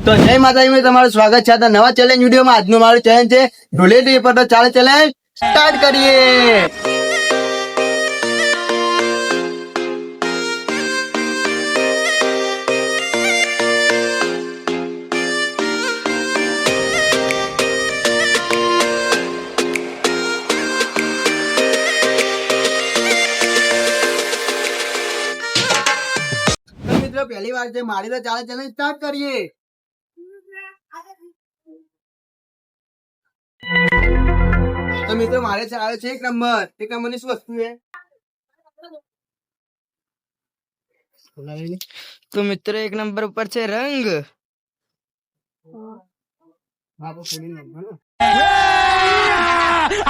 તો જય માતાજી માં તમારું સ્વાગત છે. નવા ચેલેન્જ વિડીયોમાં આજનું મારું ચેલેન્જ છે ધૂળેટી પર. તો ચાલો ચેલેન્જ સ્ટાર્ટ કરીએ. તો મિત્રો પહેલી વાર છે મારી, તો ચાલો ચેલેન્જ સ્ટાર્ટ કરીએ. તો મિત્રો મારે છે આવે છે 1 નંબર. 1 નંબરની શું વસ્તુ છે? તો મિત્રો 1 નંબર ઉપર છે રંગ.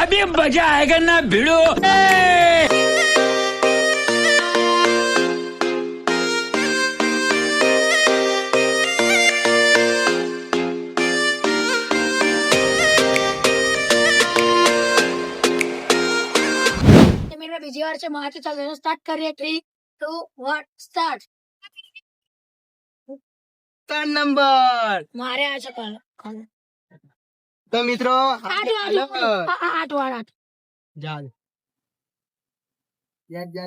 अभी मजा आएगा ना भिड़ो. બીજી વાર છે મારે ચાલે સ્ટાર્ટ કરીએ 3 2 1 સ્ટાર્ટ. 3 નંબર. મારે આ છે કલ તો મિત્રો આઠ જા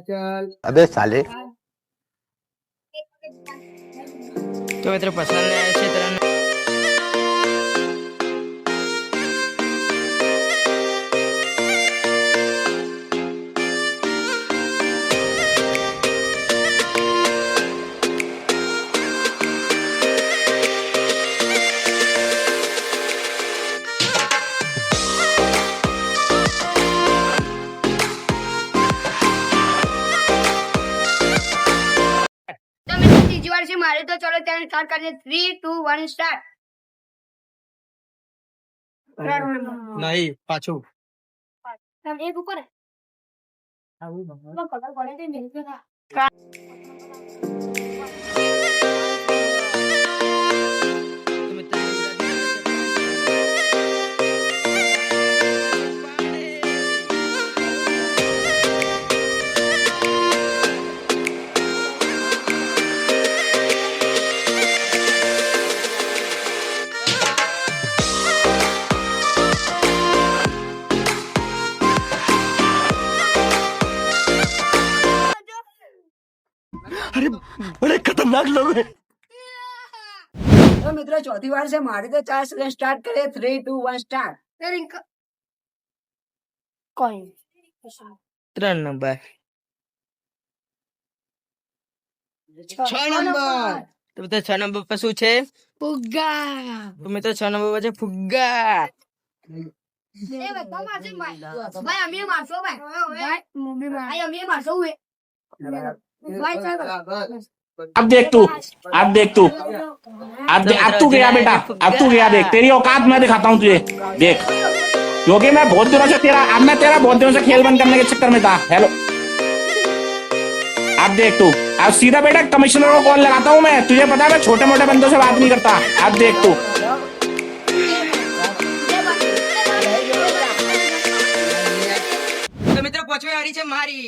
ચાલ. अबे साले તો મિત્રો પસંદ આવે છે 3. ત્રીજી વાર છે મારે, તો ચલો ત્યાં સ્ટાર્ટ કરીએ 3 2 1 સ્ટાર્ટ. નહીં પાછું. એક ઉપર તો મિત્રો बड़े खतरनाक लोग हैं. તો મિત્રો ચોથી વાર છે મારી, તો ચાર સેકન્ડ સ્ટાર્ટ કરીએ 3 2 1 સ્ટાર્ટ. કોઈ 3 નંબર. 6 નંબર. તો મિત્રો 6 નંબર પર શું છે? ફુગ્ગા. તો મિત્રો 6 નંબર પર છે ફુગ્ગા. ભાઈ અમે મારશો ભાઈ મમ્મી ભાઈ અમે મારશો હુએ अब देख तू, अब देख तू, अब तू गया बेटा, अब तू गया. देख तेरी औकात मैं दिखाता हूँ तुझे. देख क्योंकि मैं बहुत दिनों से अब मैं तेरा बहुत दिनों से खेल बंद करने के चक्कर में था. हेलो अब देख तू, अब सीधा बेटा कमिश्नर को कॉल लगाता हूँ मैं. तुझे पता है मैं छोटे मोटे बंदों से बात नहीं करता. अब देख तू. તો મિત્રો પાંચમી વાળી છે મારી.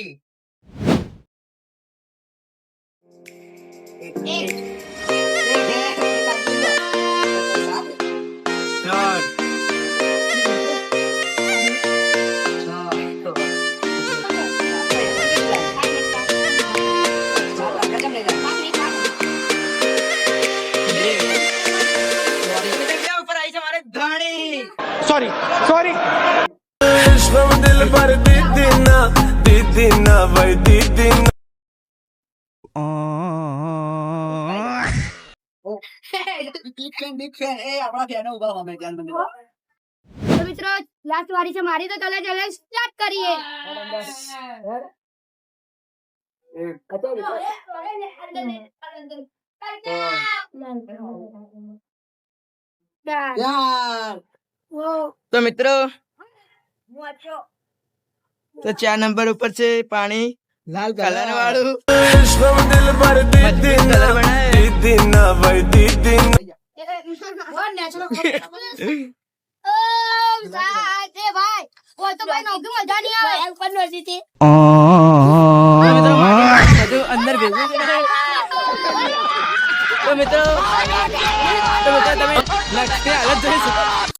ઉપર આવી છે મારે ધાણી. Sorry sorry. दिल पर दीदी ना भाई दीदी ना. તો મિત્રો લાસ્ટ વારી છે મારી, તો ચલો ચેલેન્જ સ્ટાર્ટ કરીએ. તો મિત્રો તો 4 નંબર ઉપર છે પાણી લાલ કલર વાળું. दिल पर दीदी ना भाई दीदी ना. ભાઈ કોઈ તો ભાઈ નોકી મજા નહીં આવે ઉપર નોકી થી. બધું અંદર ભેગું છે. તો મિત્રો તો મિત્રો તમે નક્કી હાલત જોઈ શકો.